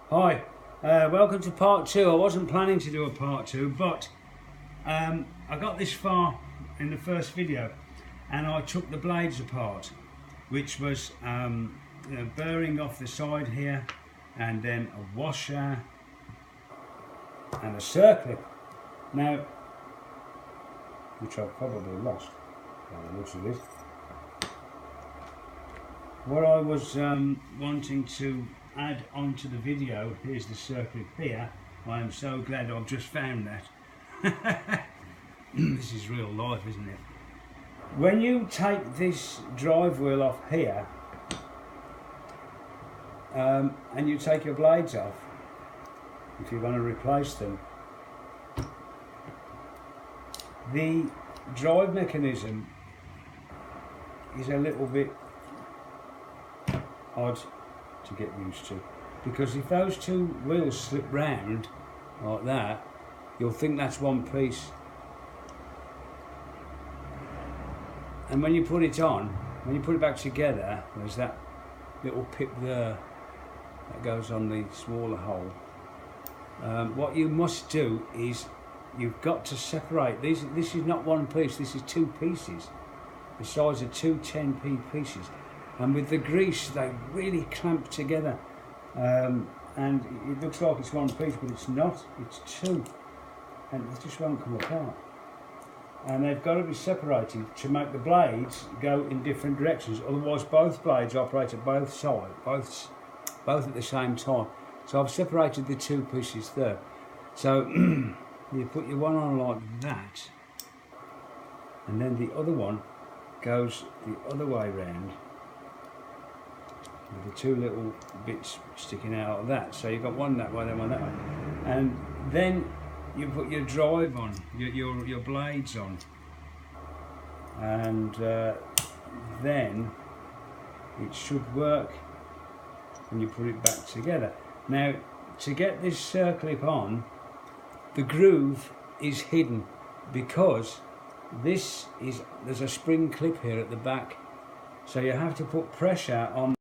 Hi, welcome to part 2. I wasn't planning to do a part 2, but I got this far in the first video and I took the blades apart, which was bearing off the side here, and then a washer and a circlip. Now, which I've probably lost by the looks of it. What I was wanting to add onto the video, here's the circlip here. I am so glad I've just found that. This is real life, isn't it? When you take this drive wheel off here and you take your blades off, if you're going to replace them, the drive mechanism is a little bit odd to get used to, because if those two wheels slip round like that, you'll think that's one piece, and when you put it on, when you put it back together, there's that little pip there that goes on the smaller hole. What you must do is you've got to separate these. This is not one piece, this is two pieces, the size of two 10p pieces, and with the grease they really clamp together, and it looks like it's one piece, but it's not, it's two, and it just won't come apart. And they've got to be separated to make the blades go in different directions, otherwise both blades operate at both sides, both at the same time. So I've separated the two pieces there. So you put your one on like that, and then the other one goes the other way round with the two little bits sticking out of that. So you've got one that way, then one that way, and then you put your drive on, your blades on, and then it should work when you put it back together. Now, to get this circlip on, the groove is hidden because there's a spring clip here at the back, so you have to put pressure on